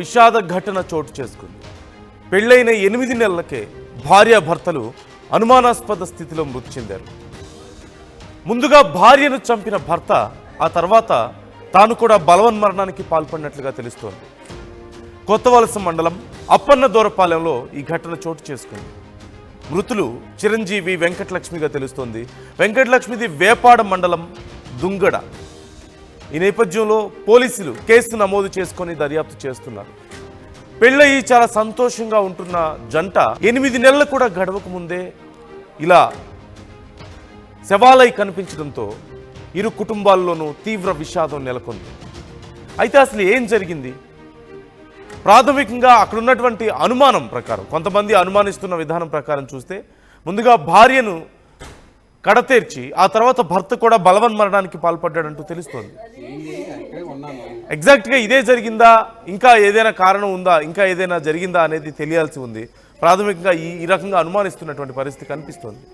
విషాద ఘటన చోటు చేసుకుంది. పెళ్లైన 8 నెలలకే భార్యాభర్తలు అనుమానాస్పద స్థితిలో మృతి చెందారు. ముందుగా భార్యను చంపిన భర్త ఆ తర్వాత తాను కూడా బలవన్మరణానికి పాల్పడినట్లుగా తెలుస్తోంది. కొత్తవలస మండలం అప్పన్నదోరపాలెంలో ఈ ఘటన చోటు చేసుకుంది. మృతులు చిరంజీవి వెంకటలక్ష్మిగా తెలుస్తోంది. వెంకటలక్ష్మిది వేపాడ మండలం దుంగడ. ఈ నేపథ్యంలో పోలీసులు కేసు నమోదు చేసుకొని దర్యాప్తు చేస్తున్నారు. పెళ్ళయి చాలా సంతోషంగా ఉంటున్న జంట 8 నెలలు కూడా గడవక ముందే ఇలా శవాలై కనిపించడంతో ఇరు కుటుంబాల్లోనూ తీవ్ర విషాదం నెలకొంది. అయితే అసలు ఏం జరిగింది? ప్రాథమికంగా అక్కడ ఉన్నటువంటి అనుమానం ప్రకారం, కొంతమంది అనుమానిస్తున్న విధానం ప్రకారం చూస్తే ముందుగా భార్యను కడతేర్చి ఆ తర్వాత భర్త కూడా బలవన్మరణానికి పాల్పడ్డాడంటూ తెలుస్తోంది. ఎగ్జాక్ట్గా ఇదే జరిగిందా, ఇంకా ఏదైనా కారణం ఉందా, ఇంకా ఏదైనా జరిగిందా అనేది తెలియాల్సి ఉంది. ప్రాథమికంగా ఈ రకంగా అనుమానిస్తున్నటువంటి పరిస్థితి కనిపిస్తోంది.